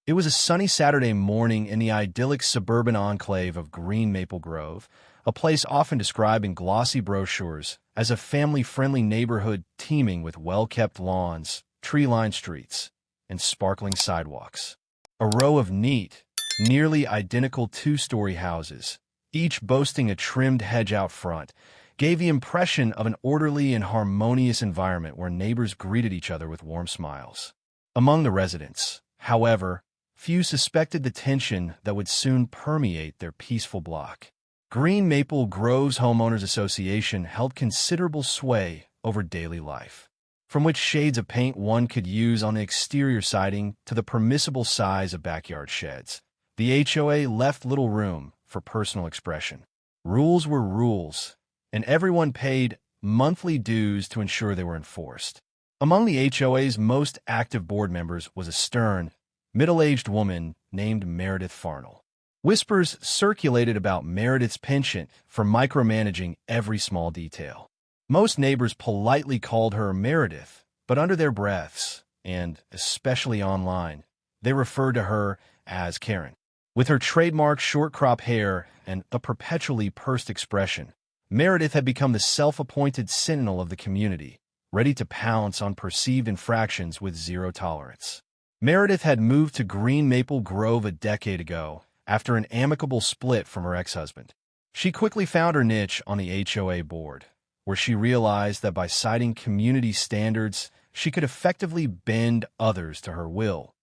It was a sunny Saturday morning in the idyllic suburban enclave of Green Maple Grove, a place often described in glossy brochures as a family-friendly neighborhood teeming with well-kept lawns, tree-lined streets, and sparkling sidewalks. A row of neat, nearly identical two-story houses, each boasting a trimmed hedge out front, gave the impression of an orderly and harmonious environment where neighbors greeted each other with warm smiles. Among the residents, however, few suspected the tension that would soon permeate their peaceful block. Green Maple Grove's Homeowners Association held considerable sway over daily life. From which shades of paint one could use on the exterior siding to the permissible size of backyard sheds, the HOA left little room for personal expression. Rules were rules, and everyone paid monthly dues to ensure they were enforced. Among the HOA's most active board members was a stern, middle-aged woman named Meredith Farnell. Whispers circulated about Meredith's penchant for micromanaging every small detail. Most neighbors politely called her Meredith, but under their breaths, and especially online, they referred to her as Karen. With her trademark short-crop hair and a perpetually pursed expression, Meredith had become the self-appointed sentinel of the community, ready to pounce on perceived infractions with zero tolerance. Meredith had moved to Green Maple Grove a decade ago after an amicable split from her ex-husband. She quickly found her niche on the HOA board, where she realized that by citing community standards, she could effectively bend others to her will,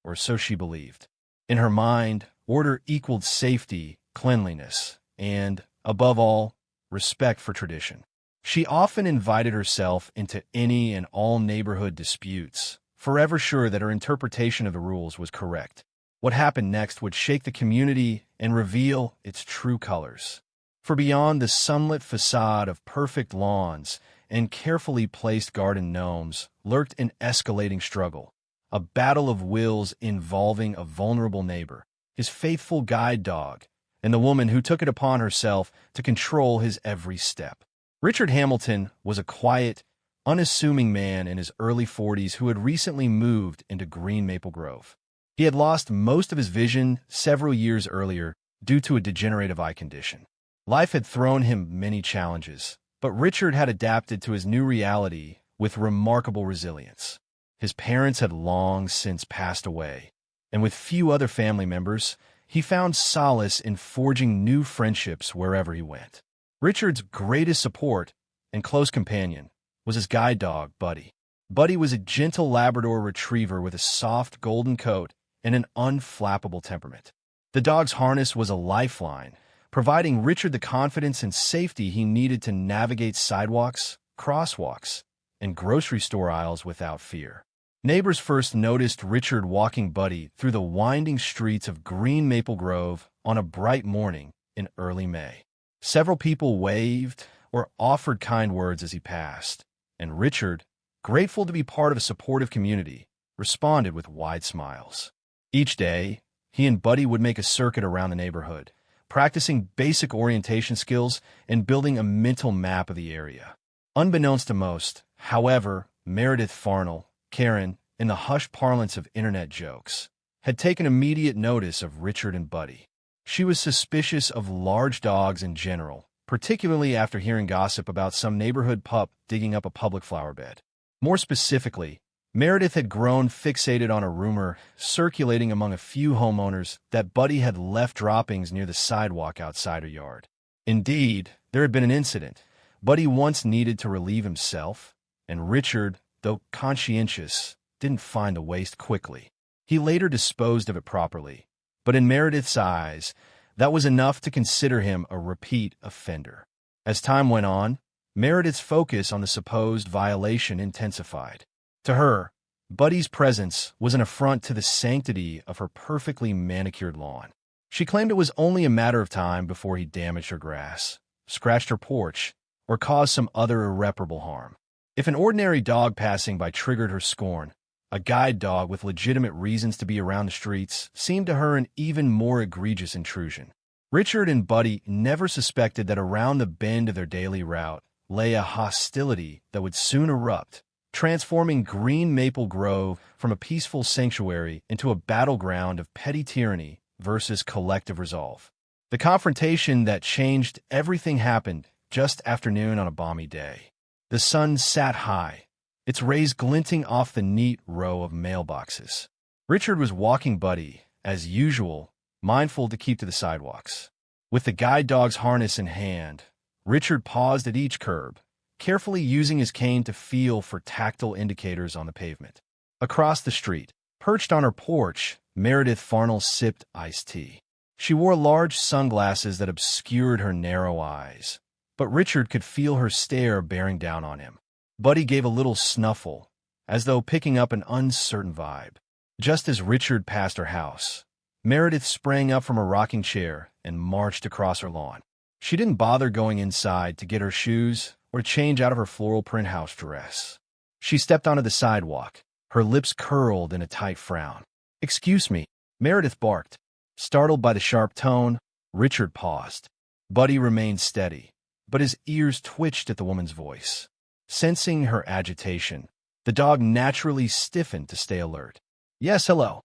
or so she believed. In her mind, order equaled safety, cleanliness, and, above all, respect for tradition. She often invited herself into any and all neighborhood disputes, forever sure that her interpretation of the rules was correct. What happened next would shake the community and reveal its true colors. For beyond the sunlit facade of perfect lawns and carefully placed garden gnomes lurked an escalating struggle, a battle of wills involving a vulnerable neighbor, his faithful guide dog, and the woman who took it upon herself to control his every step. Richard Hamilton was a quiet, unassuming man in his early 40s who had recently moved into Green Maple Grove. He had lost most of his vision several years earlier due to a degenerative eye condition. Life had thrown him many challenges, but Richard had adapted to his new reality with remarkable resilience. His parents had long since passed away, and with few other family members, he found solace in forging new friendships wherever he went. Richard's greatest support and close companion was his guide dog, Buddy. Buddy was a gentle Labrador retriever with a soft golden coat and an unflappable temperament. The dog's harness was a lifeline, providing Richard the confidence and safety he needed to navigate sidewalks, crosswalks, and grocery store aisles without fear. Neighbors first noticed Richard walking Buddy through the winding streets of Green Maple Grove on a bright morning in early May. Several people waved or offered kind words as he passed, and Richard, grateful to be part of a supportive community, responded with wide smiles. Each day, he and Buddy would make a circuit around the neighborhood, practicing basic orientation skills and building a mental map of the area. Unbeknownst to most, however, Meredith Farnell, Karen, in the hushed parlance of internet jokes, had taken immediate notice of Richard and Buddy. She was suspicious of large dogs in general, particularly after hearing gossip about some neighborhood pup digging up a public flower bed. More specifically, Meredith had grown fixated on a rumor circulating among a few homeowners that Buddy had left droppings near the sidewalk outside her yard. Indeed, there had been an incident. Buddy once needed to relieve himself, and Richard, though conscientious, didn't find the waste quickly. He later disposed of it properly, but in Meredith's eyes, that was enough to consider him a repeat offender. As time went on, Meredith's focus on the supposed violation intensified. To her, Buddy's presence was an affront to the sanctity of her perfectly manicured lawn. She claimed it was only a matter of time before he damaged her grass, scratched her porch, or caused some other irreparable harm. If an ordinary dog passing by triggered her scorn, a guide dog with legitimate reasons to be around the streets seemed to her an even more egregious intrusion. Richard and Buddy never suspected that around the bend of their daily route lay a hostility that would soon erupt, transforming Green Maple Grove from a peaceful sanctuary into a battleground of petty tyranny versus collective resolve. The confrontation that changed everything happened just after noon on a balmy day. The sun sat high, its rays glinting off the neat row of mailboxes. Richard was walking Buddy, as usual, mindful to keep to the sidewalks. With the guide dog's harness in hand, Richard paused at each curb, carefully using his cane to feel for tactile indicators on the pavement. Across the street, perched on her porch, Meredith Farnell sipped iced tea. She wore large sunglasses that obscured her narrow eyes, but Richard could feel her stare bearing down on him. Buddy gave a little snuffle, as though picking up an uncertain vibe. Just as Richard passed her house, Meredith sprang up from her rocking chair and marched across her lawn. She didn't bother going inside to get her shoes or change out of her floral print house dress. She stepped onto the sidewalk, her lips curled in a tight frown. "Excuse me," Meredith barked. Startled by the sharp tone, Richard paused. Buddy remained steady, but his ears twitched at the woman's voice. Sensing her agitation, the dog naturally stiffened to stay alert. "Yes, hello,"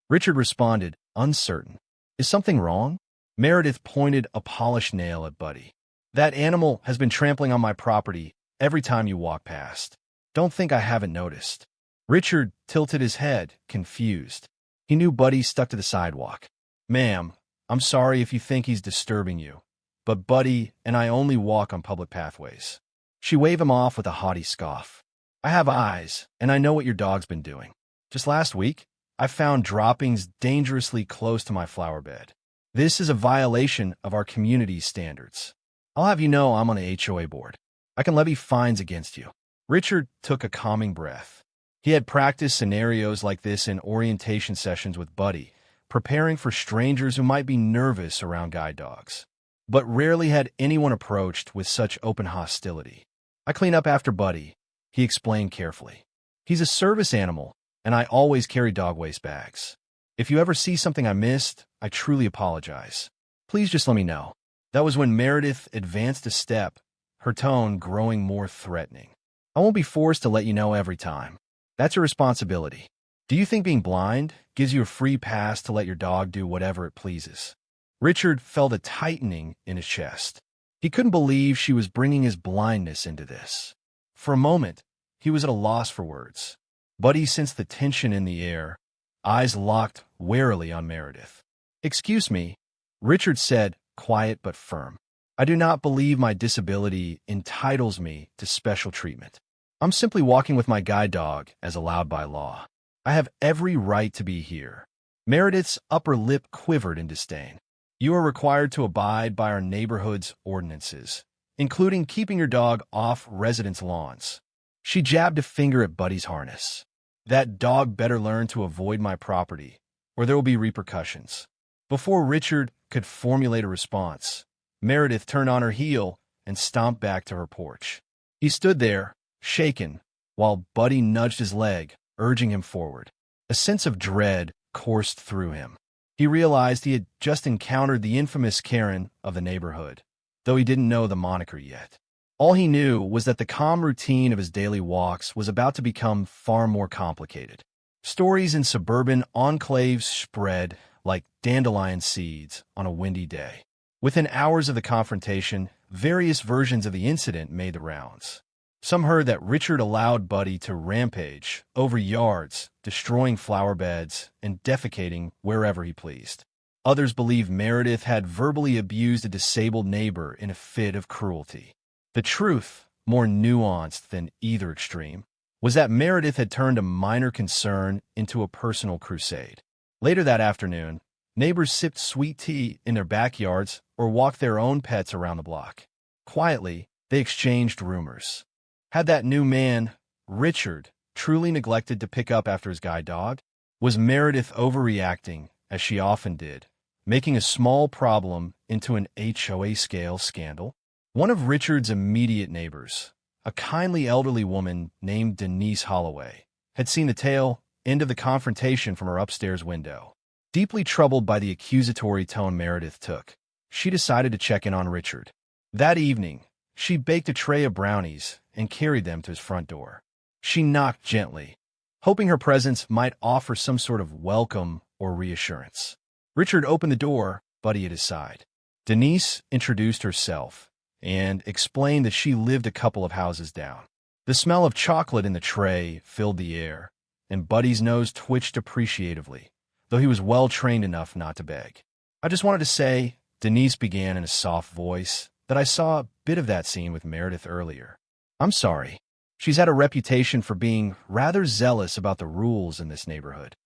Richard responded, uncertain. "Is something wrong?" Meredith pointed a polished nail at Buddy. "That animal has been trampling on my property every time you walk past. Don't think I haven't noticed." Richard tilted his head, confused. He knew Buddy stuck to the sidewalk. "Ma'am, I'm sorry if you think he's disturbing you, but Buddy and I only walk on public pathways." She waved him off with a haughty scoff. "I have eyes, and I know what your dog's been doing. Just last week, I found droppings dangerously close to my flower bed. This is a violation of our community's standards. I'll have you know I'm on the HOA board. I can levy fines against you." Richard took a calming breath. He had practiced scenarios like this in orientation sessions with Buddy, preparing for strangers who might be nervous around guide dogs. But rarely had anyone approached with such open hostility. "I clean up after Buddy," he explained carefully. "He's a service animal, and I always carry dog waste bags. If you ever see something I missed, I truly apologize. Please just let me know." That was when Meredith advanced a step, her tone growing more threatening. "I won't be forced to let you know every time. That's your responsibility. Do you think being blind gives you a free pass to let your dog do whatever it pleases?" Richard felt a tightening in his chest. He couldn't believe she was bringing his blindness into this. For a moment, he was at a loss for words. Buddy sensed the tension in the air, eyes locked warily on Meredith. "Excuse me," Richard said, quiet but firm. "I do not believe my disability entitles me to special treatment. I'm simply walking with my guide dog as allowed by law. I have every right to be here." Meredith's upper lip quivered in disdain. "You are required to abide by our neighborhood's ordinances, including keeping your dog off residents' lawns." She jabbed a finger at Buddy's harness. "That dog better learn to avoid my property, or there will be repercussions." Before Richard could formulate a response, Meredith turned on her heel and stomped back to her porch. He stood there, shaken, while Buddy nudged his leg, urging him forward. A sense of dread coursed through him. He realized he had just encountered the infamous Karen of the neighborhood, though he didn't know the moniker yet. All he knew was that the calm routine of his daily walks was about to become far more complicated. Stories in suburban enclaves spread like dandelion seeds on a windy day. Within hours of the confrontation, various versions of the incident made the rounds. Some heard that Richard allowed Buddy to rampage over yards, destroying flower beds and defecating wherever he pleased. Others believed Meredith had verbally abused a disabled neighbor in a fit of cruelty. The truth, more nuanced than either extreme, was that Meredith had turned a minor concern into a personal crusade. Later that afternoon, neighbors sipped sweet tea in their backyards or walked their own pets around the block. Quietly, they exchanged rumors. Had that new man, Richard, truly neglected to pick up after his guide dog? Was Meredith overreacting, as she often did, making a small problem into an HOA-scale scandal? One of Richard's immediate neighbors, a kindly elderly woman named Denise Holloway, had seen the tail end of the confrontation from her upstairs window. Deeply troubled by the accusatory tone Meredith took, she decided to check in on Richard. That evening, she baked a tray of brownies and carried them to his front door. She knocked gently, hoping her presence might offer some sort of welcome or reassurance. Richard opened the door, Buddy at his side. Denise introduced herself and explained that she lived a couple of houses down. The smell of chocolate in the tray filled the air, and Buddy's nose twitched appreciatively, though he was well-trained enough not to beg. "I just wanted to say," Denise began in a soft voice, "that I saw a bit of that scene with Meredith earlier. I'm sorry. She's had a reputation for being rather zealous about the rules in this neighborhood."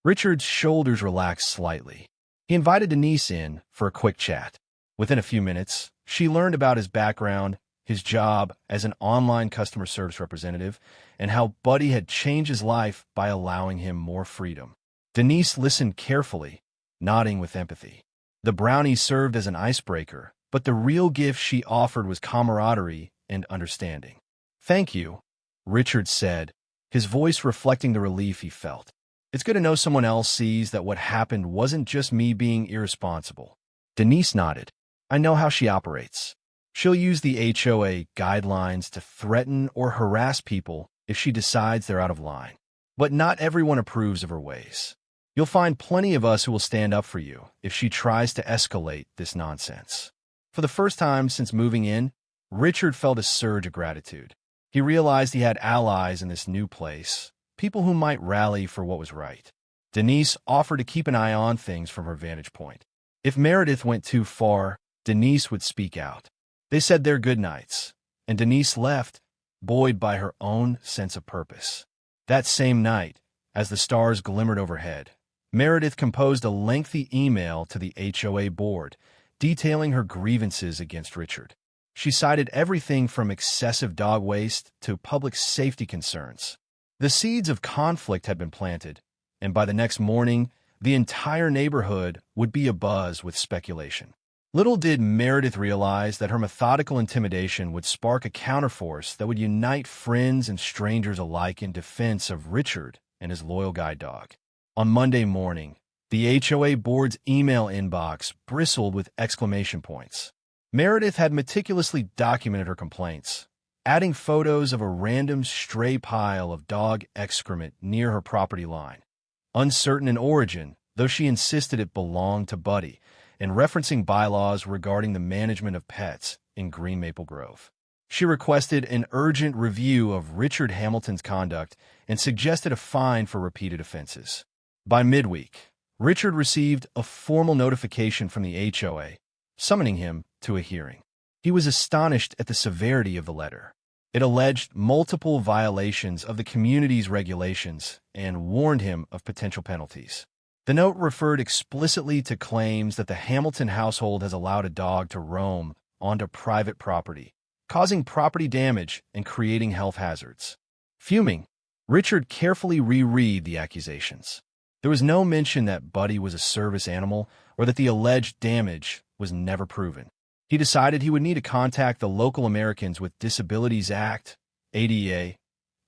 Richard's shoulders relaxed slightly. He invited Denise in for a quick chat. Within a few minutes, she learned about his background, his job as an online customer service representative, and how Buddy had changed his life by allowing him more freedom. Denise listened carefully, nodding with empathy. The brownie served as an icebreaker, but the real gift she offered was camaraderie and understanding. "Thank you," Richard said, his voice reflecting the relief he felt. "It's good to know someone else sees that what happened wasn't just me being irresponsible." Denise nodded. "I know how she operates. She'll use the HOA guidelines to threaten or harass people if she decides they're out of line. But not everyone approves of her ways. You'll find plenty of us who will stand up for you if she tries to escalate this nonsense." For the first time since moving in, Richard felt a surge of gratitude. He realized he had allies in this new place, people who might rally for what was right. Denise offered to keep an eye on things from her vantage point. If Meredith went too far, Denise would speak out. They said their goodnights, and Denise left, buoyed by her own sense of purpose. That same night, as the stars glimmered overhead, Meredith composed a lengthy email to the HOA board, detailing her grievances against Richard. She cited everything from excessive dog waste to public safety concerns. The seeds of conflict had been planted, and by the next morning, the entire neighborhood would be abuzz with speculation. Little did Meredith realize that her methodical intimidation would spark a counterforce that would unite friends and strangers alike in defense of Richard and his loyal guide dog. On Monday morning, the HOA board's email inbox bristled with exclamation points. Meredith had meticulously documented her complaints, adding photos of a random stray pile of dog excrement near her property line. Uncertain in origin, though she insisted it belonged to Buddy, and referencing bylaws regarding the management of pets in Green Maple Grove. She requested an urgent review of Richard Hamilton's conduct and suggested a fine for repeated offenses. By midweek, Richard received a formal notification from the HOA, summoning him to a hearing. He was astonished at the severity of the letter. It alleged multiple violations of the community's regulations and warned him of potential penalties. The note referred explicitly to claims that the Hamilton household has allowed a dog to roam onto private property, causing property damage and creating health hazards. Fuming, Richard carefully reread the accusations. There was no mention that Buddy was a service animal or that the alleged damage was never proven. He decided he would need to contact the local Americans with Disabilities Act, ADA,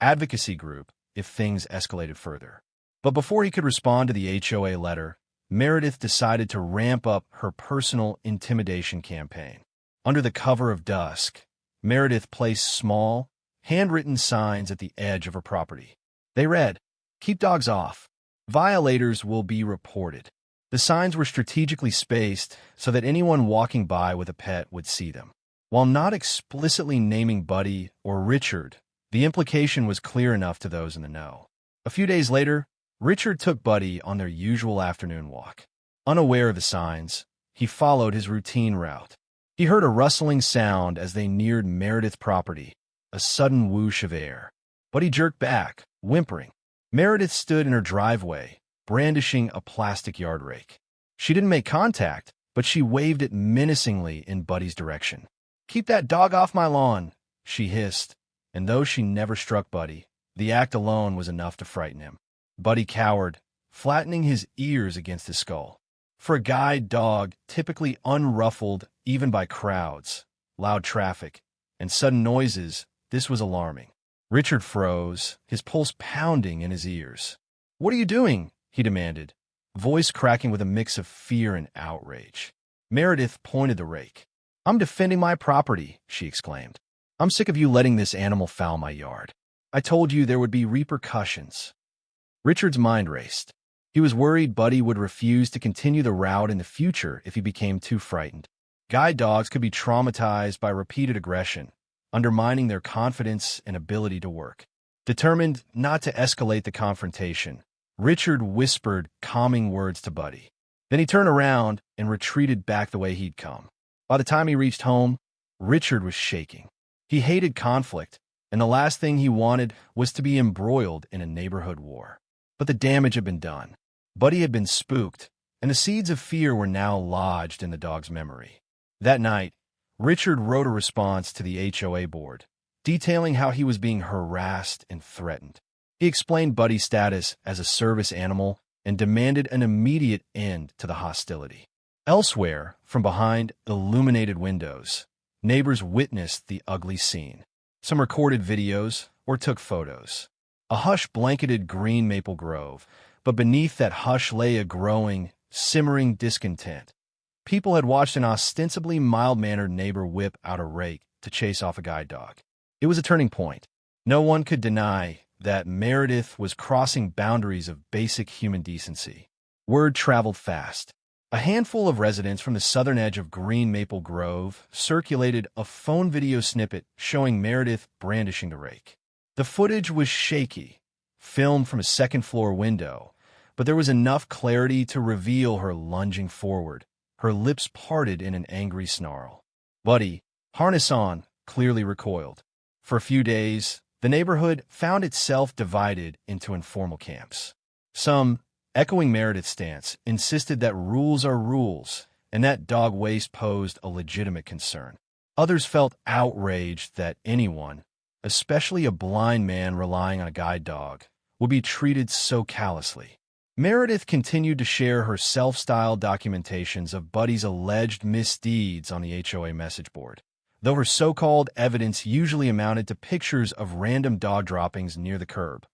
advocacy group if things escalated further. But before he could respond to the HOA letter, Meredith decided to ramp up her personal intimidation campaign. Under the cover of dusk, Meredith placed small, handwritten signs at the edge of her property. They read, "Keep dogs off. Violators will be reported." The signs were strategically spaced so that anyone walking by with a pet would see them. While not explicitly naming Buddy or Richard, the implication was clear enough to those in the know. A few days later, Richard took Buddy on their usual afternoon walk. Unaware of the signs, he followed his routine route. He heard a rustling sound as they neared Meredith's property, a sudden whoosh of air. Buddy jerked back, whimpering. Meredith stood in her driveway, brandishing a plastic yard rake. She didn't make contact, but she waved it menacingly in Buddy's direction. "Keep that dog off my lawn," she hissed, and though she never struck Buddy, the act alone was enough to frighten him. Buddy cowered, flattening his ears against his skull. For a guide dog typically unruffled even by crowds, loud traffic, and sudden noises, this was alarming. Richard froze, his pulse pounding in his ears. "What are you doing?" he demanded, voice cracking with a mix of fear and outrage. Meredith pointed the rake. "I'm defending my property," she exclaimed. "I'm sick of you letting this animal foul my yard. I told you there would be repercussions." Richard's mind raced. He was worried Buddy would refuse to continue the route in the future if he became too frightened. Guide dogs could be traumatized by repeated aggression, undermining their confidence and ability to work. Determined not to escalate the confrontation, Richard whispered calming words to Buddy. Then he turned around and retreated back the way he'd come. By the time he reached home, Richard was shaking. He hated conflict, and the last thing he wanted was to be embroiled in a neighborhood war. But the damage had been done. Buddy had been spooked, and the seeds of fear were now lodged in the dog's memory. That night, Richard wrote a response to the HOA board, detailing how he was being harassed and threatened. He explained Buddy's status as a service animal and demanded an immediate end to the hostility. Elsewhere, from behind illuminated windows, neighbors witnessed the ugly scene. Some recorded videos or took photos. A hush blanketed green maple grove, but beneath that hush lay a growing, simmering discontent. People had watched an ostensibly mild-mannered neighbor whip out a rake to chase off a guide dog. It was a turning point. No one could deny that Meredith was crossing boundaries of basic human decency. Word traveled fast. A handful of residents from the southern edge of Green Maple Grove circulated a phone video snippet showing Meredith brandishing the rake. The footage was shaky, filmed from a second-floor window, but there was enough clarity to reveal her lunging forward, her lips parted in an angry snarl. Buddy, harness on, clearly recoiled. For a few days, the neighborhood found itself divided into informal camps. Some, echoing Meredith's stance, insisted that rules are rules and that dog waste posed a legitimate concern. Others felt outraged that anyone, especially a blind man relying on a guide dog, would be treated so callously. Meredith continued to share her self-styled documentations of Buddy's alleged misdeeds on the HOA message board, though her so-called evidence usually amounted to pictures of random dog droppings near the curb,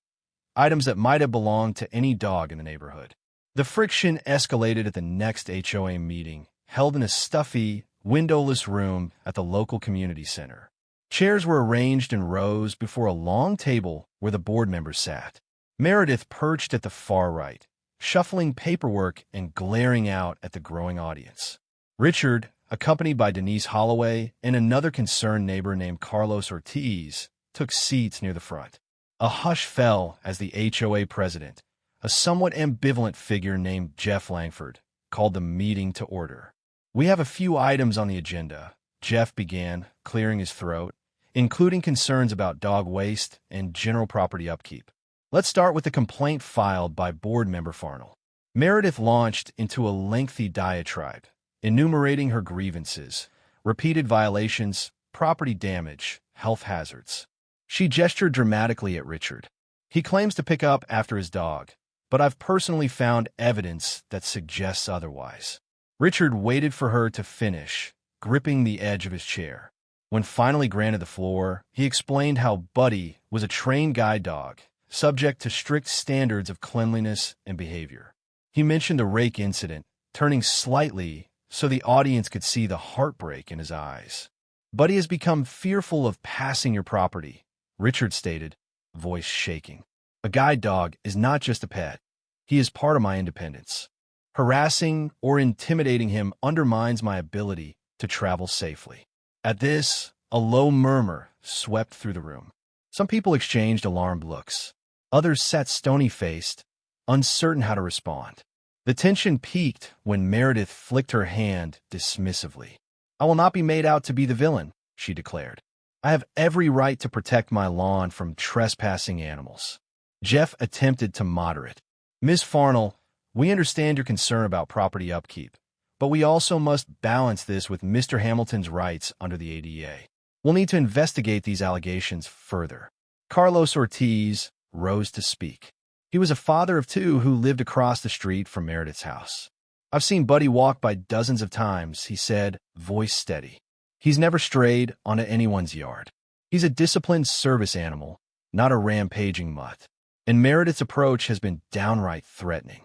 items that might have belonged to any dog in the neighborhood. The friction escalated at the next HOA meeting, held in a stuffy, windowless room at the local community center. Chairs were arranged in rows before a long table where the board members sat. Meredith perched at the far right, shuffling paperwork and glaring out at the growing audience. Richard, accompanied by Denise Holloway and another concerned neighbor named Carlos Ortiz, took seats near the front. A hush fell as the HOA president, a somewhat ambivalent figure named Jeff Langford, called the meeting to order. "We have a few items on the agenda," Jeff began, clearing his throat, including concerns about dog waste and general property upkeep. "Let's start with the complaint filed by board member Farnell." Meredith launched into a lengthy diatribe, enumerating her grievances, repeated violations, property damage, health hazards. She gestured dramatically at Richard. "He claims to pick up after his dog, but I've personally found evidence that suggests otherwise." Richard waited for her to finish, gripping the edge of his chair. When finally granted the floor, he explained how Buddy was a trained guide dog, subject to strict standards of cleanliness and behavior. He mentioned the rake incident, turning slightly so the audience could see the heartbreak in his eyes. "Buddy has become fearful of passing your property," Richard stated, voice shaking. "A guide dog is not just a pet. He is part of my independence. Harassing or intimidating him undermines my ability to travel safely." At this, a low murmur swept through the room. Some people exchanged alarmed looks. Others sat stony-faced, uncertain how to respond. The tension peaked when Meredith flicked her hand dismissively. "I will not be made out to be the villain," she declared. "I have every right to protect my lawn from trespassing animals." Jeff attempted to moderate. "Ms. Farnell, we understand your concern about property upkeep, but we also must balance this with Mr. Hamilton's rights under the ADA. We'll need to investigate these allegations further." Carlos Ortiz rose to speak. He was a father of two who lived across the street from Meredith's house. "I've seen Buddy walk by dozens of times," he said, voice steady. "He's never strayed onto anyone's yard. He's a disciplined service animal, not a rampaging mutt. And Meredith's approach has been downright threatening."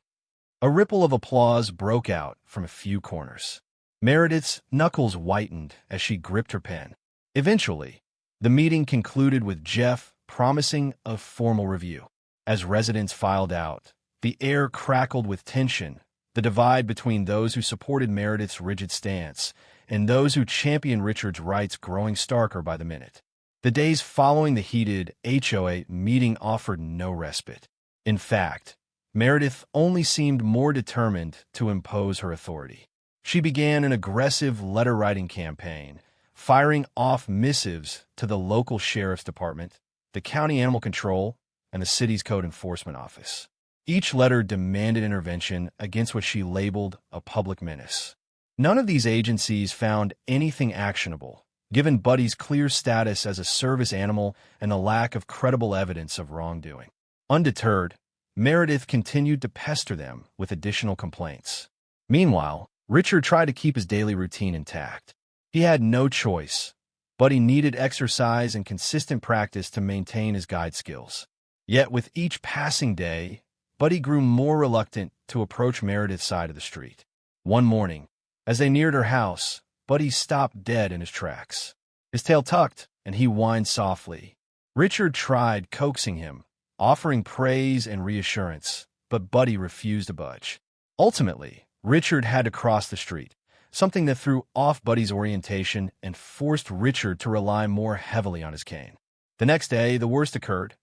A ripple of applause broke out from a few corners. Meredith's knuckles whitened as she gripped her pen. Eventually, the meeting concluded with Jeff promising a formal review. As residents filed out, the air crackled with tension, the divide between those who supported Meredith's rigid stance and those who championed Richard's rights growing starker by the minute. The days following the heated HOA meeting offered no respite. In fact, Meredith only seemed more determined to impose her authority. She began an aggressive letter-writing campaign, firing off missives to the local sheriff's department, the county animal control, and the city's code enforcement office. Each letter demanded intervention against what she labeled a public menace. None of these agencies found anything actionable, given Buddy's clear status as a service animal and the lack of credible evidence of wrongdoing. Undeterred, Meredith continued to pester them with additional complaints. Meanwhile, Richard tried to keep his daily routine intact. He had no choice, but he needed exercise and consistent practice to maintain his guide skills. Yet with each passing day, Buddy grew more reluctant to approach Meredith's side of the street. One morning, as they neared her house, Buddy stopped dead in his tracks. His tail tucked, and he whined softly. Richard tried coaxing him, offering praise and reassurance, but Buddy refused to budge. Ultimately, Richard had to cross the street, something that threw off Buddy's orientation and forced Richard to rely more heavily on his cane. The next day, the worst occurred.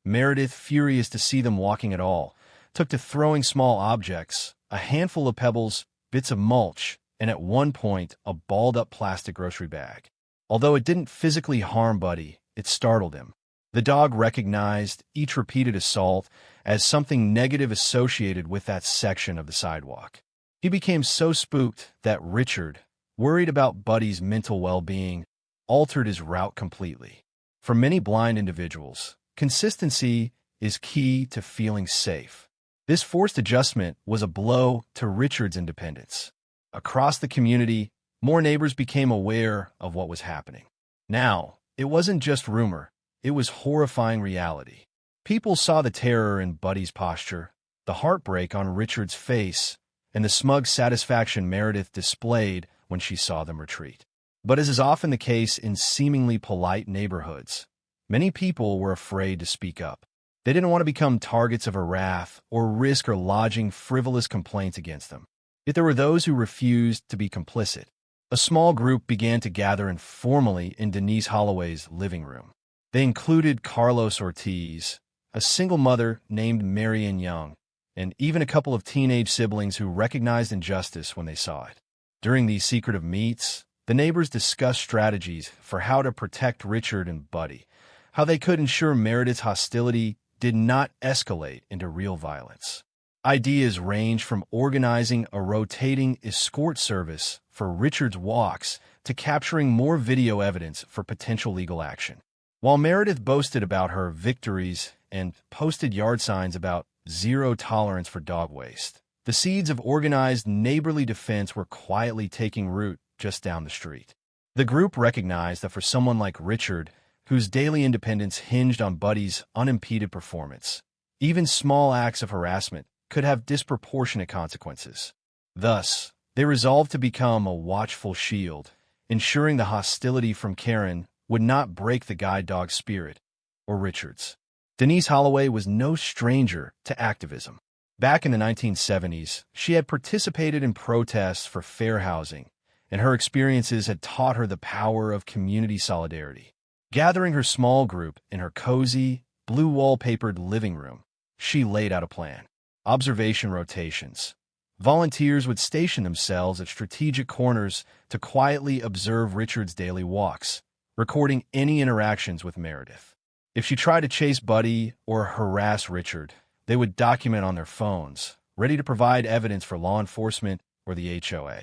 Meredith, furious to see them walking at all, took to throwing small objects, a handful of pebbles, bits of mulch, and at one point, a balled-up plastic grocery bag. Although it didn't physically harm Buddy, it startled him. The dog recognized each repeated assault as something negative associated with that section of the sidewalk. He became so spooked that Richard, worried about Buddy's mental well-being, altered his route completely. For many blind individuals, consistency is key to feeling safe. This forced adjustment was a blow to Richard's independence. Across the community, more neighbors became aware of what was happening. Now, it wasn't just rumor, it was horrifying reality. People saw the terror in Buddy's posture, the heartbreak on Richard's face, and the smug satisfaction Meredith displayed when she saw them retreat. But as is often the case in seemingly polite neighborhoods, many people were afraid to speak up. They didn't want to become targets of her wrath or risk her lodging frivolous complaints against them. Yet there were those who refused to be complicit. A small group began to gather informally in Denise Holloway's living room. They included Carlos Ortiz, a single mother named Marion Young, and even a couple of teenage siblings who recognized injustice when they saw it. During these secretive meets, the neighbors discussed strategies for how to protect Richard and Buddy, how they could ensure Meredith's hostility did not escalate into real violence. Ideas ranged from organizing a rotating escort service for Richard's walks to capturing more video evidence for potential legal action. While Meredith boasted about her victories and posted yard signs about zero tolerance for dog waste, the seeds of organized neighborly defense were quietly taking root just down the street. The group recognized that for someone like Richard, whose daily independence hinged on Buddy's unimpeded performance, even small acts of harassment could have disproportionate consequences. Thus, they resolved to become a watchful shield, ensuring the hostility from Karen would not break the guide dog's spirit or Richard's. Denise Holloway was no stranger to activism. Back in the 1970s, she had participated in protests for fair housing, and her experiences had taught her the power of community solidarity. Gathering her small group in her cozy, blue wallpapered living room, she laid out a plan. Observation rotations. Volunteers would station themselves at strategic corners to quietly observe Richard's daily walks, recording any interactions with Meredith. If she tried to chase Buddy or harass Richard, they would document on their phones, ready to provide evidence for law enforcement or the HOA.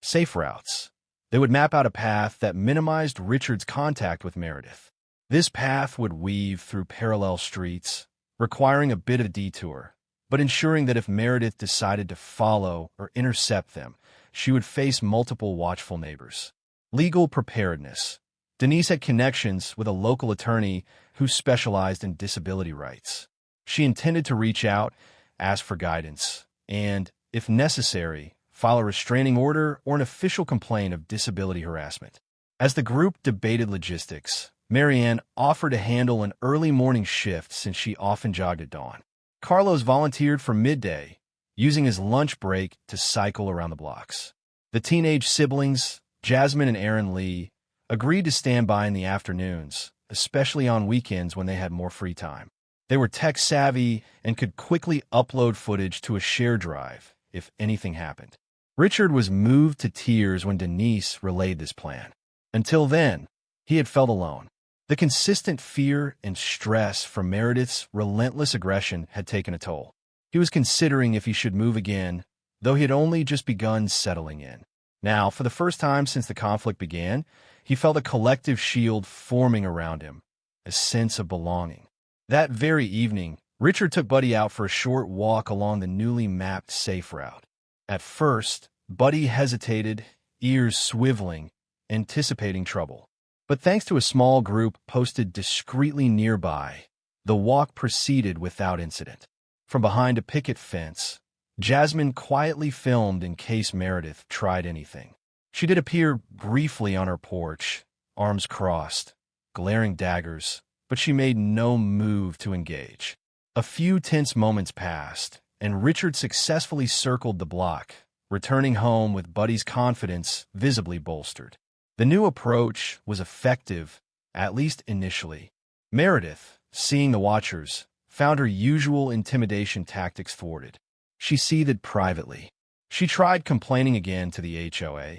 Safe routes. They would map out a path that minimized Richard's contact with Meredith. This path would weave through parallel streets, requiring a bit of a detour, but ensuring that if Meredith decided to follow or intercept them, she would face multiple watchful neighbors. Legal preparedness. Denise had connections with a local attorney who specialized in disability rights. She intended to reach out, ask for guidance, and, if necessary, file a restraining order or an official complaint of disability harassment. As the group debated logistics, Marianne offered to handle an early morning shift since she often jogged at dawn. Carlos volunteered for midday, using his lunch break to cycle around the blocks. The teenage siblings, Jasmine and Aaron Lee, agreed to stand by in the afternoons, especially on weekends when they had more free time. They were tech-savvy and could quickly upload footage to a shared drive if anything happened. Richard was moved to tears when Denise relayed this plan. Until then, he had felt alone. The consistent fear and stress from Meredith's relentless aggression had taken a toll. He was considering if he should move again, though he had only just begun settling in. Now, for the first time since the conflict began, he felt a collective shield forming around him, a sense of belonging. That very evening, Richard took Buddy out for a short walk along the newly mapped safe route. At first, Buddy hesitated, ears swiveling, anticipating trouble. But thanks to a small group posted discreetly nearby, the walk proceeded without incident. From behind a picket fence, Jasmine quietly filmed in case Meredith tried anything. She did appear briefly on her porch, arms crossed, glaring daggers, but she made no move to engage. A few tense moments passed, and Richard successfully circled the block, returning home with Buddy's confidence visibly bolstered. The new approach was effective, at least initially. Meredith, seeing the watchers, found her usual intimidation tactics thwarted. She seethed privately. She tried complaining again to the HOA,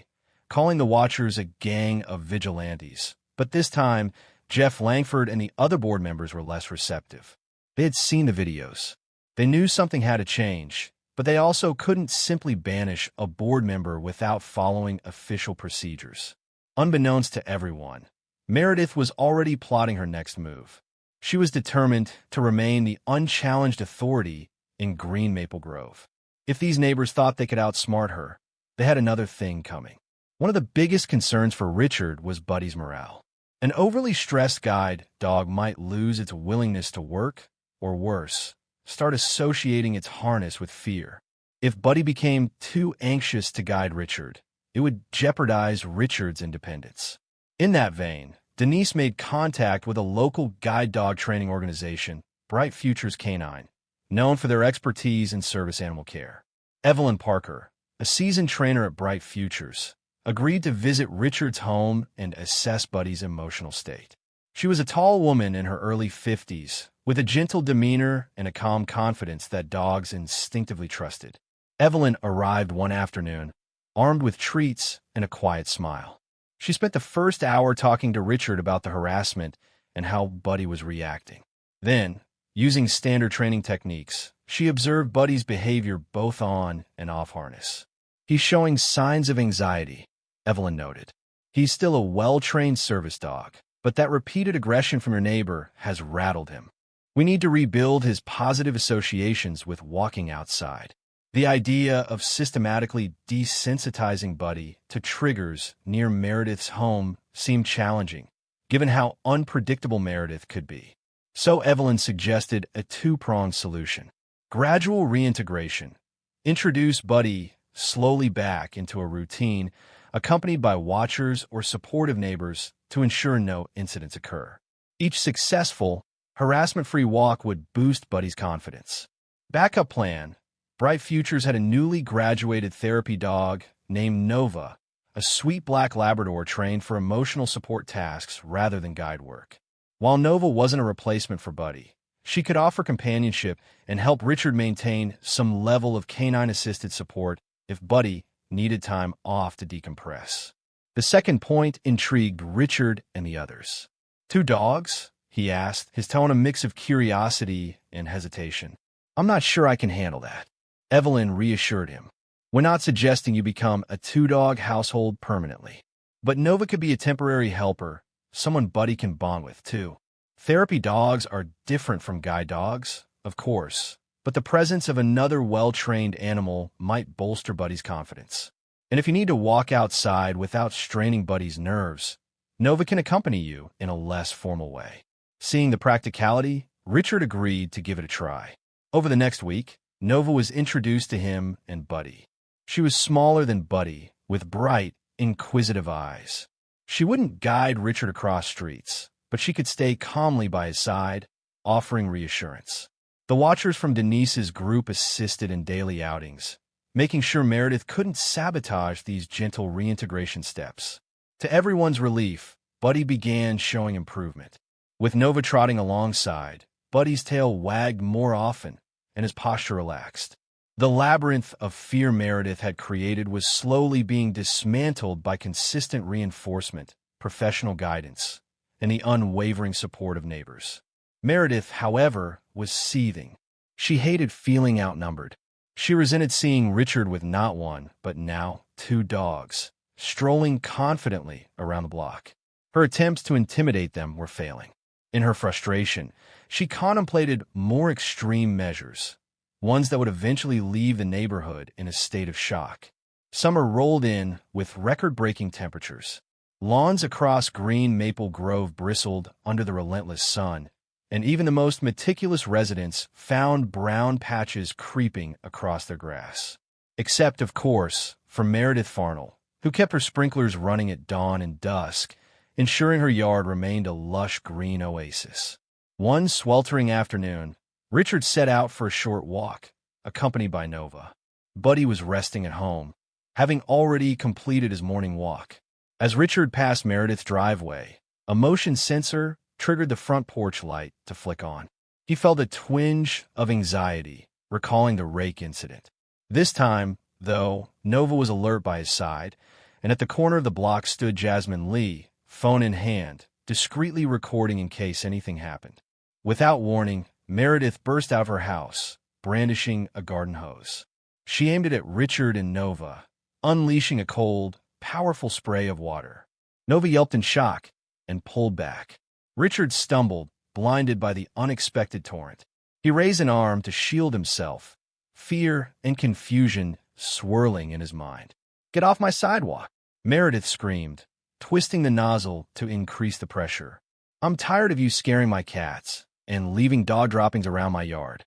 calling the watchers a gang of vigilantes, but this time, Jeff Langford and the other board members were less receptive. They had seen the videos. They knew something had to change, but they also couldn't simply banish a board member without following official procedures. Unbeknownst to everyone, Meredith was already plotting her next move. She was determined to remain the unchallenged authority in Green Maple Grove. If these neighbors thought they could outsmart her, they had another thing coming. One of the biggest concerns for Richard was Buddy's morale. An overly stressed guide dog might lose its willingness to work, or worse, start associating its harness with fear. If Buddy became too anxious to guide Richard, it would jeopardize Richard's independence. In that vein, Denise made contact with a local guide dog training organization, Bright Futures Canine, known for their expertise in service animal care. Evelyn Parker, a seasoned trainer at Bright Futures, agreed to visit Richard's home and assess Buddy's emotional state. She was a tall woman in her early 50s, with a gentle demeanor and a calm confidence that dogs instinctively trusted. Evelyn arrived one afternoon, armed with treats and a quiet smile. She spent the first hour talking to Richard about the harassment and how Buddy was reacting. Then, using standard training techniques, she observed Buddy's behavior both on and off harness. "He's showing signs of anxiety," Evelyn noted. "He's still a well-trained service dog, but that repeated aggression from your neighbor has rattled him. We need to rebuild his positive associations with walking outside." The idea of systematically desensitizing Buddy to triggers near Meredith's home seemed challenging, given how unpredictable Meredith could be. So Evelyn suggested a two-pronged solution. Gradual reintegration. Introduce Buddy slowly back into a routine, accompanied by watchers or supportive neighbors to ensure no incidents occur. Each successful, harassment-free walk would boost Buddy's confidence. Backup plan. Bright Futures had a newly graduated therapy dog named Nova, a sweet black Labrador trained for emotional support tasks rather than guide work. While Nova wasn't a replacement for Buddy, she could offer companionship and help Richard maintain some level of canine-assisted support if Buddy needed time off to decompress. The second point intrigued Richard and the others. "Two dogs?" he asked, his tone a mix of curiosity and hesitation. "I'm not sure I can handle that." Evelyn reassured him. "We're not suggesting you become a two-dog household permanently. But Nova could be a temporary helper, someone Buddy can bond with, too. Therapy dogs are different from guide dogs, of course, but the presence of another well-trained animal might bolster Buddy's confidence. And if you need to walk outside without straining Buddy's nerves, Nova can accompany you in a less formal way." Seeing the practicality, Richard agreed to give it a try. Over the next week, Nova was introduced to him and Buddy. She was smaller than Buddy, with bright, inquisitive eyes. She wouldn't guide Richard across streets, but she could stay calmly by his side, offering reassurance. The watchers from Denise's group assisted in daily outings, making sure Meredith couldn't sabotage these gentle reintegration steps. To everyone's relief, Buddy began showing improvement. With Nova trotting alongside, Buddy's tail wagged more often, and his posture relaxed. The labyrinth of fear Meredith had created was slowly being dismantled by consistent reinforcement, professional guidance, and the unwavering support of neighbors. Meredith, however, was seething. She hated feeling outnumbered. She resented seeing Richard with not one, but now 2 dogs, strolling confidently around the block. Her attempts to intimidate them were failing. In her frustration, she contemplated more extreme measures, ones that would eventually leave the neighborhood in a state of shock. Summer rolled in with record-breaking temperatures. Lawns across green Maple Grove bristled under the relentless sun, and even the most meticulous residents found brown patches creeping across their grass. Except, of course, for Meredith Farnell, who kept her sprinklers running at dawn and dusk, ensuring her yard remained a lush green oasis. One sweltering afternoon, Richard set out for a short walk, accompanied by Nova. Buddy was resting at home, having already completed his morning walk. As Richard passed Meredith's driveway, a motion sensor triggered the front porch light to flick on. He felt a twinge of anxiety, recalling the rake incident. This time, though, Nova was alert by his side, and at the corner of the block stood Jasmine Lee, phone in hand, discreetly recording in case anything happened. Without warning, Meredith burst out of her house, brandishing a garden hose. She aimed it at Richard and Nova, unleashing a cold, powerful spray of water. Nova yelped in shock and pulled back. Richard stumbled, blinded by the unexpected torrent. He raised an arm to shield himself, fear and confusion swirling in his mind. "Get off my sidewalk!" Meredith screamed, twisting the nozzle to increase the pressure. "I'm tired of you scaring my cats and leaving dog droppings around my yard."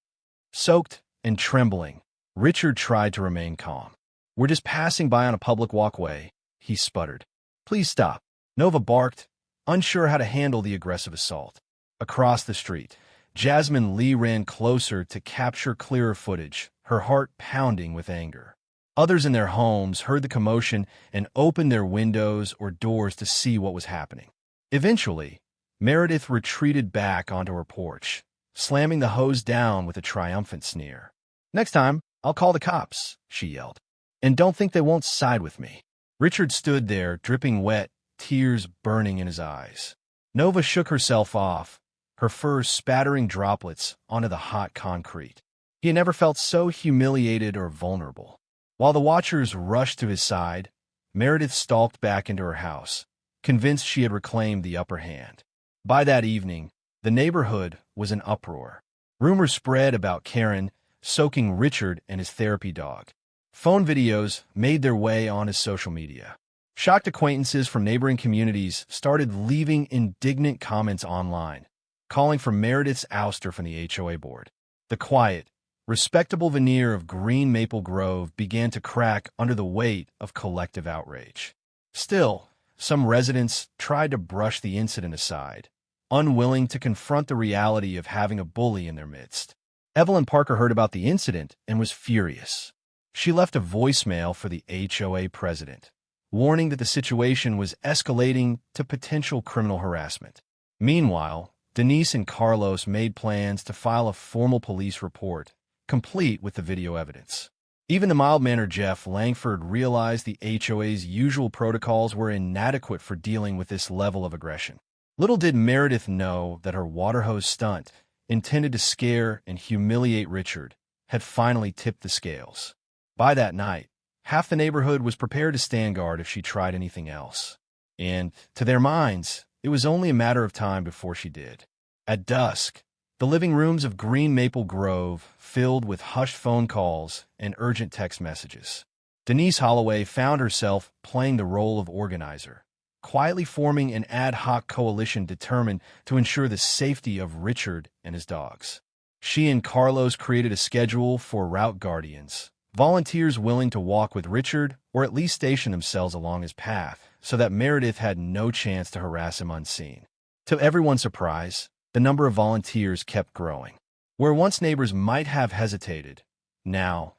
Soaked and trembling, Richard tried to remain calm. "We're just passing by on a public walkway," he sputtered. "Please stop." Nova barked, unsure how to handle the aggressive assault. Across the street, Jasmine Lee ran closer to capture clearer footage, her heart pounding with anger. Others in their homes heard the commotion and opened their windows or doors to see what was happening. Eventually, Meredith retreated back onto her porch, slamming the hose down with a triumphant sneer. "Next time, I'll call the cops," she yelled. "And don't think they won't side with me." Richard stood there, dripping wet, tears burning in his eyes. Nova shook herself off, her fur spattering droplets onto the hot concrete. He had never felt so humiliated or vulnerable. While the watchers rushed to his side, Meredith stalked back into her house, convinced she had reclaimed the upper hand. By that evening, the neighborhood was in uproar. Rumors spread about Karen soaking Richard and his therapy dog. Phone videos made their way on his social media. Shocked acquaintances from neighboring communities started leaving indignant comments online, calling for Meredith's ouster from the HOA board. The quiet, respectable veneer of green Maple Grove began to crack under the weight of collective outrage. Still, some residents tried to brush the incident aside, unwilling to confront the reality of having a bully in their midst. Evelyn Parker heard about the incident and was furious. She left a voicemail for the HOA president, warning that the situation was escalating to potential criminal harassment. Meanwhile, Denise and Carlos made plans to file a formal police report, complete with the video evidence. Even the mild-mannered Jeff Langford realized the HOA's usual protocols were inadequate for dealing with this level of aggression. Little did Meredith know that her water hose stunt, intended to scare and humiliate Richard, had finally tipped the scales. By that night, half the neighborhood was prepared to stand guard if she tried anything else. And, to their minds, it was only a matter of time before she did. At dusk, the living rooms of Green Maple Grove filled with hushed phone calls and urgent text messages. Denise Holloway found herself playing the role of organizer, quietly forming an ad hoc coalition determined to ensure the safety of Richard and his dogs. She and Carlos created a schedule for route guardians, volunteers willing to walk with Richard or at least station themselves along his path so that Meredith had no chance to harass him unseen. To everyone's surprise, the number of volunteers kept growing. Where once neighbors might have hesitated, now,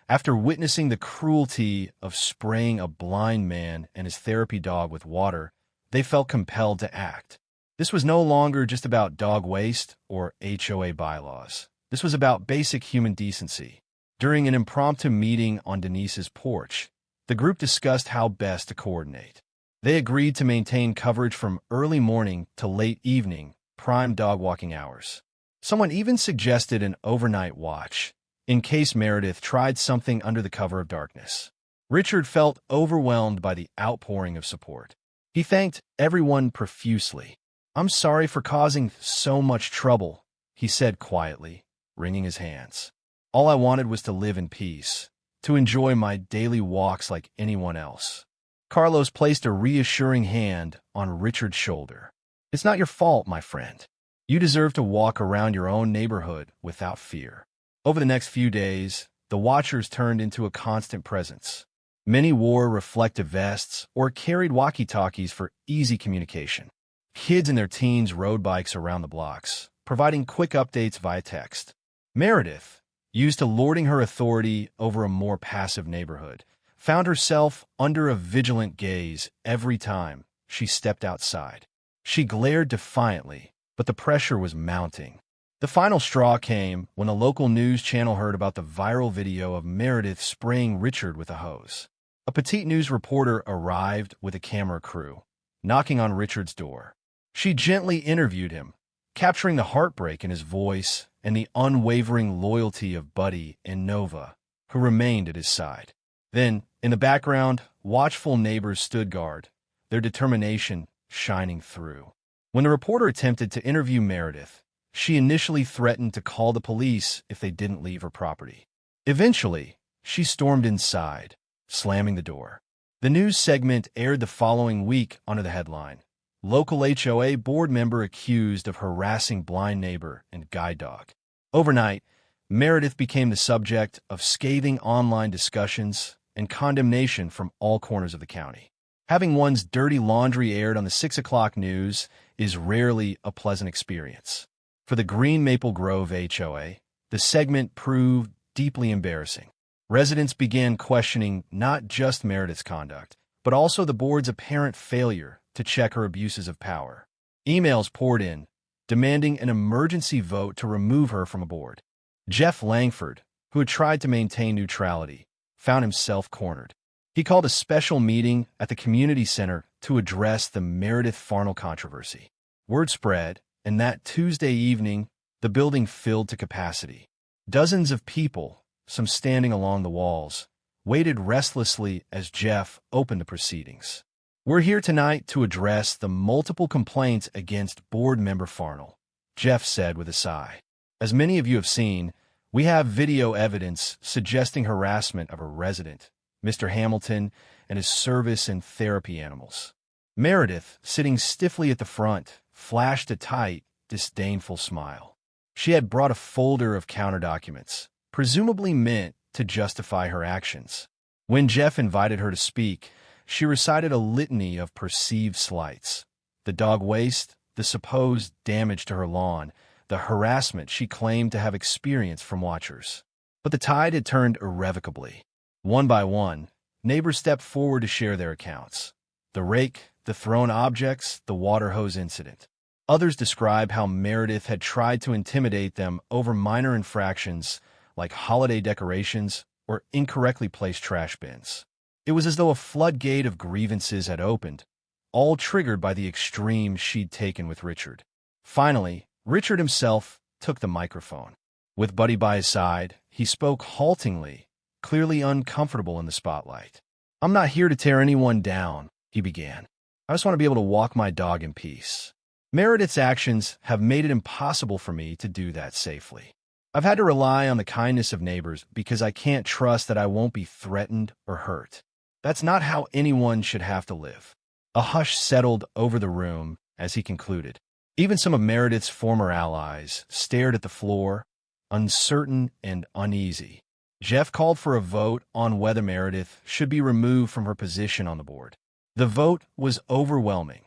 after witnessing the cruelty of spraying a blind man and his therapy dog with water, they felt compelled to act. This was no longer just about dog waste or HOA bylaws. This was about basic human decency. During an impromptu meeting on Denise's porch, the group discussed how best to coordinate. They agreed to maintain coverage from early morning to late evening, prime dog walking hours. Someone even suggested an overnight watch, in case Meredith tried something under the cover of darkness. Richard felt overwhelmed by the outpouring of support. He thanked everyone profusely. "I'm sorry for causing so much trouble," he said quietly, wringing his hands. "All I wanted was to live in peace, to enjoy my daily walks like anyone else." Carlos placed a reassuring hand on Richard's shoulder. "It's not your fault, my friend. You deserve to walk around your own neighborhood without fear." Over the next few days, the watchers turned into a constant presence. Many wore reflective vests or carried walkie-talkies for easy communication. Kids and their teens rode bikes around the blocks, providing quick updates via text. Meredith, used to lording her authority over a more passive neighborhood, found herself under a vigilant gaze every time she stepped outside. She glared defiantly, but the pressure was mounting. The final straw came when a local news channel heard about the viral video of Meredith spraying Richard with a hose. A petite news reporter arrived with a camera crew, knocking on Richard's door. She gently interviewed him, capturing the heartbreak in his voice and the unwavering loyalty of Buddy and Nova, who remained at his side. Then, in the background, watchful neighbors stood guard, their determination shining through. When the reporter attempted to interview Meredith, she initially threatened to call the police if they didn't leave her property. Eventually, she stormed inside, slamming the door. The news segment aired the following week under the headline, "Local HOA board member accused of harassing blind neighbor and guide dog." Overnight, Meredith became the subject of scathing online discussions and condemnation from all corners of the county. Having one's dirty laundry aired on the 6 o'clock news is rarely a pleasant experience. For the Green Maple Grove HOA, the segment proved deeply embarrassing. Residents began questioning not just Meredith's conduct, but also the board's apparent failure to check her abuses of power. Emails poured in, demanding an emergency vote to remove her from a board. Jeff Langford, who had tried to maintain neutrality, found himself cornered. He called a special meeting at the community center to address the Meredith Farnell controversy. Word spread, and that Tuesday evening, the building filled to capacity. Dozens of people, some standing along the walls, waited restlessly as Jeff opened the proceedings. "We're here tonight to address the multiple complaints against board member Farnell," Jeff said with a sigh. "As many of you have seen, we have video evidence suggesting harassment of a resident, Mr. Hamilton, and his service and therapy animals." Meredith, sitting stiffly at the front, flashed a tight, disdainful smile. She had brought a folder of counter documents, presumably meant to justify her actions. When Jeff invited her to speak, she recited a litany of perceived slights: the dog waste, the supposed damage to her lawn, the harassment she claimed to have experienced from watchers. But the tide had turned irrevocably. One by one, neighbors stepped forward to share their accounts. The rake, the thrown objects, the water hose incident. Others describe how Meredith had tried to intimidate them over minor infractions like holiday decorations or incorrectly placed trash bins. It was as though a floodgate of grievances had opened, all triggered by the extreme she'd taken with Richard. Finally, Richard himself took the microphone. With Buddy by his side, he spoke haltingly, clearly uncomfortable in the spotlight. "I'm not here to tear anyone down," he began. "I just want to be able to walk my dog in peace. Meredith's actions have made it impossible for me to do that safely. I've had to rely on the kindness of neighbors because I can't trust that I won't be threatened or hurt. That's not how anyone should have to live." A hush settled over the room as he concluded. Even some of Meredith's former allies stared at the floor, uncertain and uneasy. Jeff called for a vote on whether Meredith should be removed from her position on the board. The vote was overwhelming.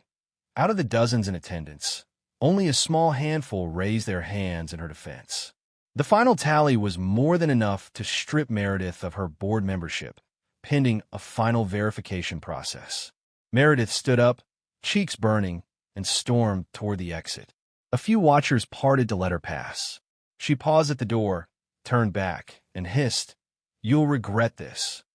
Out of the dozens in attendance, Only a small handful raised their hands in her defense. The final tally was more than enough to strip Meredith of her board membership, pending a final verification process. Meredith stood up, cheeks burning, and stormed toward the exit. A few watchers parted to let her pass. She paused at the door, turned back, and hissed, "You'll regret this."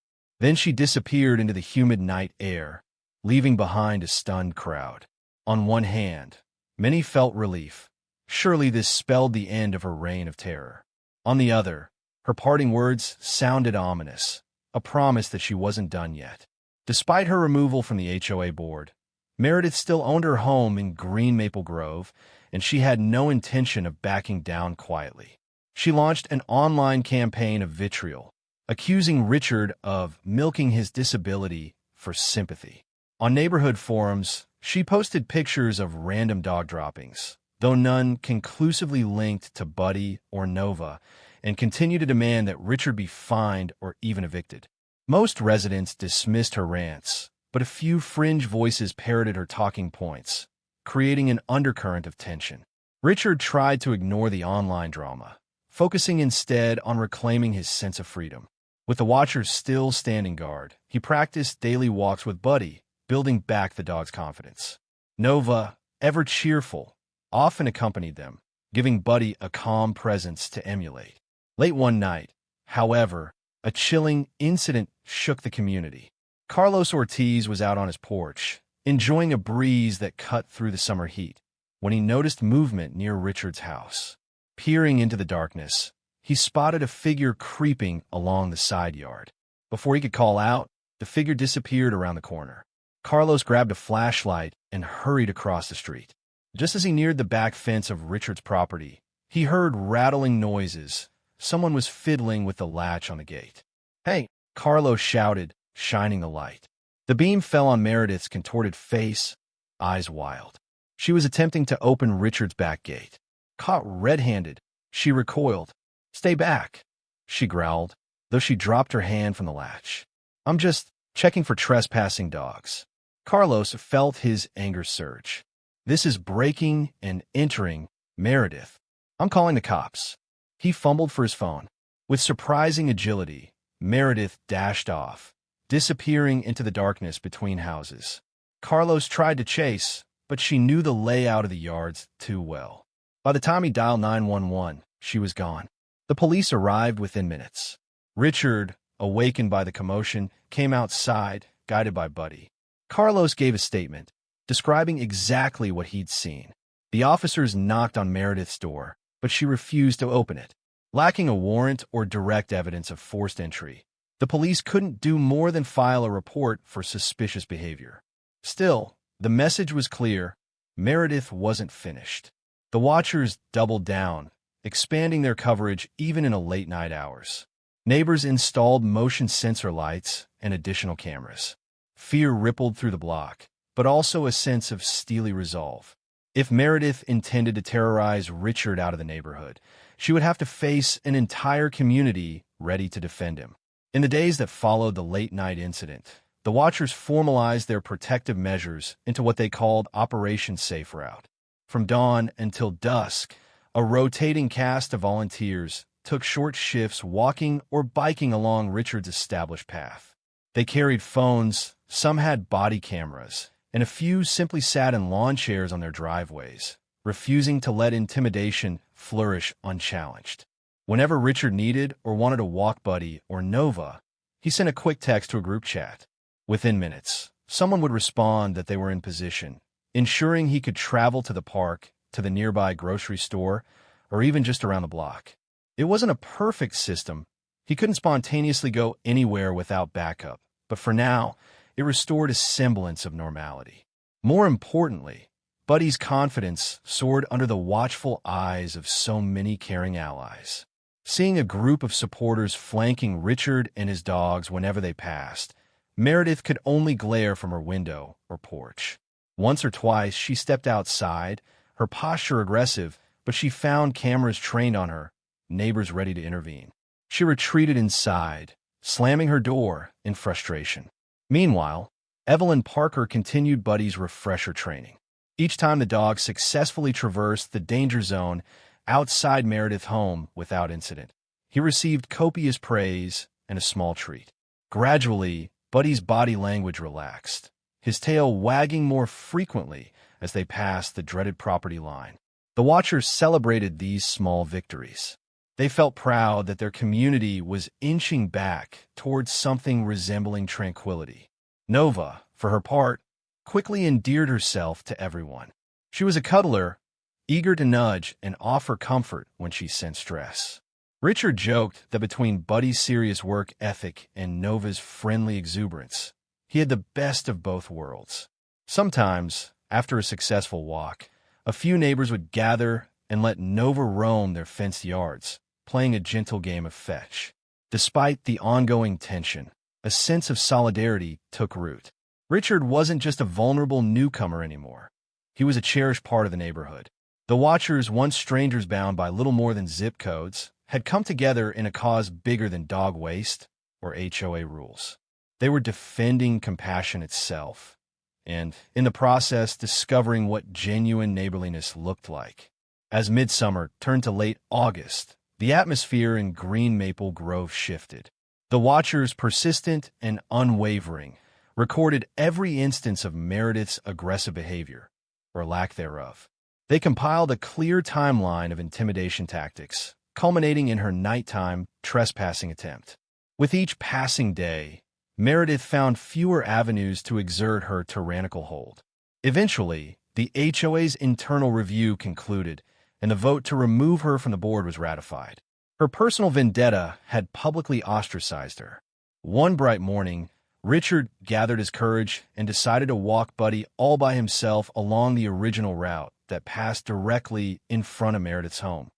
Then she disappeared into the humid night air, leaving behind a stunned crowd. On one hand, many felt relief. Surely this spelled the end of her reign of terror. On the other, her parting words sounded ominous, a promise that she wasn't done yet. Despite her removal from the HOA board, Meredith still owned her home in Green Maple Grove, and she had no intention of backing down quietly. She launched an online campaign of vitriol, accusing Richard of milking his disability for sympathy. On neighborhood forums, she posted pictures of random dog droppings, though none conclusively linked to Buddy or Nova, and continued to demand that Richard be fined or even evicted. Most residents dismissed her rants, but a few fringe voices parroted her talking points, creating an undercurrent of tension. Richard tried to ignore the online drama, focusing instead on reclaiming his sense of freedom. With the watchers still standing guard, he practiced daily walks with Buddy, building back the dog's confidence. Nova, ever cheerful, often accompanied them, giving Buddy a calm presence to emulate. Late one night, however, a chilling incident shook the community. Carlos Ortiz was out on his porch, enjoying a breeze that cut through the summer heat, when he noticed movement near Richard's house. Peering into the darkness, he spotted a figure creeping along the side yard. Before he could call out, the figure disappeared around the corner. Carlos grabbed a flashlight and hurried across the street. Just as he neared the back fence of Richard's property, he heard rattling noises. Someone was fiddling with the latch on the gate. "Hey!" Carlos shouted, shining the light. The beam fell on Meredith's contorted face, eyes wild. She was attempting to open Richard's back gate. Caught red-handed, she recoiled. "Stay back," she growled, though she dropped her hand from the latch. "I'm just checking for trespassing dogs." Carlos felt his anger surge. "This is breaking and entering, Meredith. I'm calling the cops." He fumbled for his phone. With surprising agility, Meredith dashed off, disappearing into the darkness between houses. Carlos tried to chase, but she knew the layout of the yards too well. By the time he dialed 911, she was gone. The police arrived within minutes. Richard, awakened by the commotion, came outside, guided by Buddy. Carlos gave a statement, describing exactly what he'd seen. The officers knocked on Meredith's door, but she refused to open it. Lacking a warrant or direct evidence of forced entry, the police couldn't do more than file a report for suspicious behavior. Still, the message was clear: Meredith wasn't finished. The watchers doubled down, expanding their coverage even in the late-night hours. Neighbors installed motion sensor lights and additional cameras. Fear rippled through the block, but also a sense of steely resolve. If Meredith intended to terrorize Richard out of the neighborhood, she would have to face an entire community ready to defend him. In the days that followed the late-night incident, the watchers formalized their protective measures into what they called Operation Safe Route. From dawn until dusk, a rotating cast of volunteers took short shifts walking or biking along Richard's established path. They carried phones, some had body cameras, and a few simply sat in lawn chairs on their driveways, refusing to let intimidation flourish unchallenged. Whenever Richard needed or wanted a walk buddy or Nova, he sent a quick text to a group chat. Within minutes, someone would respond that they were in position, ensuring he could travel to the park, to the nearby grocery store, or even just around the block. It wasn't a perfect system. He couldn't spontaneously go anywhere without backup, but for now, it restored a semblance of normality. More importantly, Buddy's confidence soared under the watchful eyes of so many caring allies. Seeing a group of supporters flanking Richard and his dogs whenever they passed, Meredith could only glare from her window or porch. Once or twice, she stepped outside, her posture aggressive, but she found cameras trained on her, neighbors ready to intervene. She retreated inside, slamming her door in frustration. Meanwhile, Evelyn Parker continued Buddy's refresher training. Each time the dog successfully traversed the danger zone outside Meredith's home without incident, he received copious praise and a small treat. Gradually, Buddy's body language relaxed, his tail wagging more frequently as they passed the dreaded property line. The watchers celebrated these small victories. They felt proud that their community was inching back towards something resembling tranquility. Nova, for her part, quickly endeared herself to everyone. She was a cuddler, eager to nudge and offer comfort when she sensed stress. Richard joked that between Buddy's serious work ethic and Nova's friendly exuberance, he had the best of both worlds. Sometimes, after a successful walk, a few neighbors would gather and let Nova roam their fenced yards, playing a gentle game of fetch. Despite the ongoing tension, a sense of solidarity took root. Richard wasn't just a vulnerable newcomer anymore. He was a cherished part of the neighborhood. The watchers, once strangers bound by little more than zip codes, had come together in a cause bigger than dog waste or HOA rules. They were defending compassion itself, and, in the process, discovering what genuine neighborliness looked like. As midsummer turned to late August, the atmosphere in Green Maple Grove shifted. The watchers, persistent and unwavering, recorded every instance of Meredith's aggressive behavior, or lack thereof. They compiled a clear timeline of intimidation tactics, culminating in her nighttime trespassing attempt. With each passing day, Meredith found fewer avenues to exert her tyrannical hold. Eventually, the HOA's internal review concluded, and the vote to remove her from the board was ratified. Her personal vendetta had publicly ostracized her. One bright morning, Richard gathered his courage and decided to walk Buddy all by himself along the original route that passed directly in front of Meredith's home,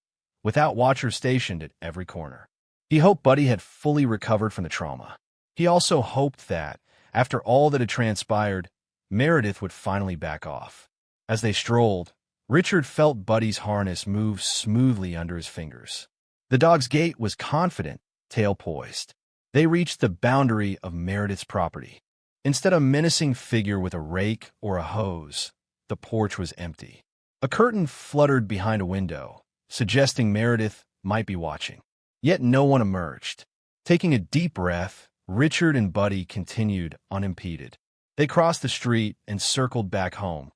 without watchers stationed at every corner. He hoped Buddy had fully recovered from the trauma. He also hoped that, after all that had transpired, Meredith would finally back off. As they strolled, Richard felt Buddy's harness move smoothly under his fingers. The dog's gait was confident, tail poised. They reached the boundary of Meredith's property. Instead of a menacing figure with a rake or a hose, the porch was empty. A curtain fluttered behind a window, suggesting Meredith might be watching. Yet no one emerged. Taking a deep breath, Richard and Buddy continued unimpeded. They crossed the street and circled back home,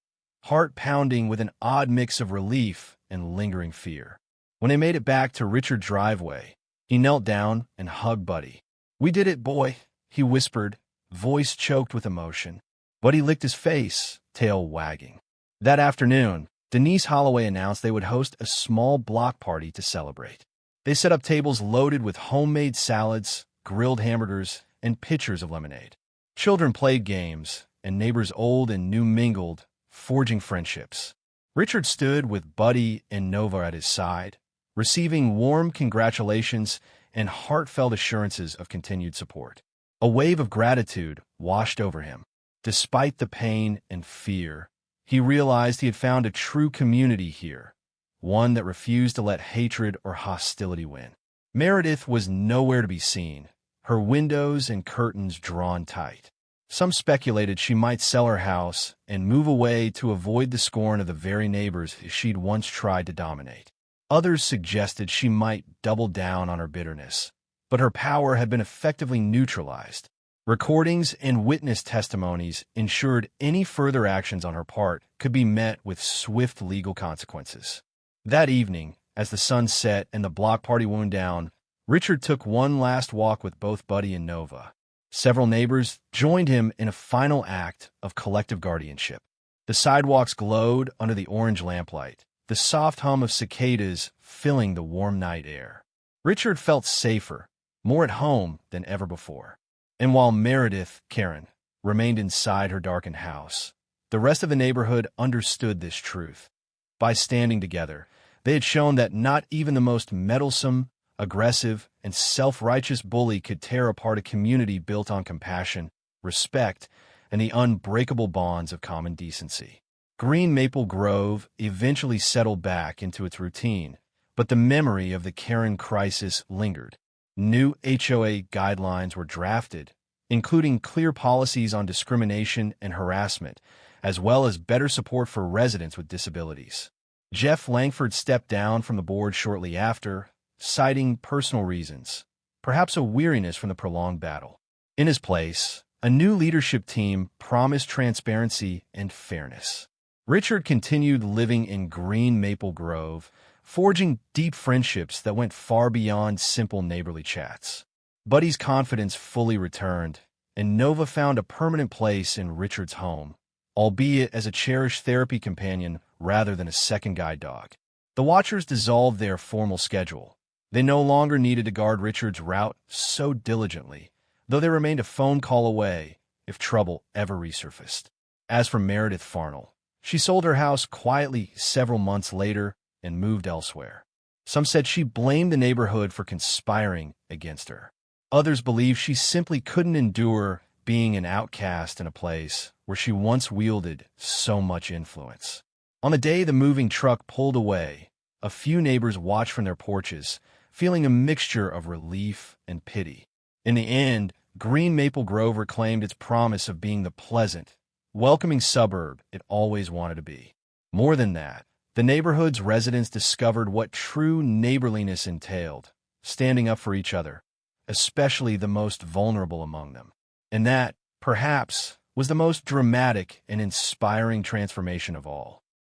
heart pounding with an odd mix of relief and lingering fear. When they made it back to Richard's driveway, he knelt down and hugged Buddy. "We did it, boy," he whispered, voice choked with emotion. Buddy licked his face, tail wagging. That afternoon, Denise Holloway announced they would host a small block party to celebrate. They set up tables loaded with homemade salads, grilled hamburgers, and pitchers of lemonade. Children played games, and neighbors old and new mingled, forging friendships. Richard stood with Buddy and Nova at his side, receiving warm congratulations and heartfelt assurances of continued support. A wave of gratitude washed over him. Despite the pain and fear, he realized he had found a true community here, one that refused to let hatred or hostility win. Meredith was nowhere to be seen, her windows and curtains drawn tight. Some speculated she might sell her house and move away to avoid the scorn of the very neighbors she'd once tried to dominate. Others suggested she might double down on her bitterness, but her power had been effectively neutralized. Recordings and witness testimonies ensured any further actions on her part could be met with swift legal consequences. That evening, as the sun set and the block party wound down, Richard took one last walk with both Buddy and Nova. Several neighbors joined him in a final act of collective guardianship. The sidewalks glowed under the orange lamplight, the soft hum of cicadas filling the warm night air. Richard felt safer, more at home than ever before. And while Meredith, Karen, remained inside her darkened house, the rest of the neighborhood understood this truth. By standing together, they had shown that not even the most meddlesome, aggressive, and self-righteous bully could tear apart a community built on compassion, respect, and the unbreakable bonds of common decency. Green Maple Grove eventually settled back into its routine, but the memory of the Karen crisis lingered. New HOA guidelines were drafted, including clear policies on discrimination and harassment, as well as better support for residents with disabilities. Jeff Langford stepped down from the board shortly after, citing personal reasons, perhaps a weariness from the prolonged battle. In his place, a new leadership team promised transparency and fairness. Richard continued living in Green Maple Grove, forging deep friendships that went far beyond simple neighborly chats. Buddy's confidence fully returned, and Nova found a permanent place in Richard's home, albeit as a cherished therapy companion rather than a second guide dog. The Watchers dissolved their formal schedule. They no longer needed to guard Richard's route so diligently, though they remained a phone call away if trouble ever resurfaced. As for Meredith Farnell, she sold her house quietly several months later and moved elsewhere. Some said she blamed the neighborhood for conspiring against her. Others believed she simply couldn't endure being an outcast in a place where she once wielded so much influence. On the day the moving truck pulled away, a few neighbors watched from their porches, feeling a mixture of relief and pity. In the end, Green Maple Grove reclaimed its promise of being the pleasant, welcoming suburb it always wanted to be. More than that, the neighborhood's residents discovered what true neighborliness entailed, standing up for each other, especially the most vulnerable among them. And that, perhaps, was the most dramatic and inspiring transformation of all.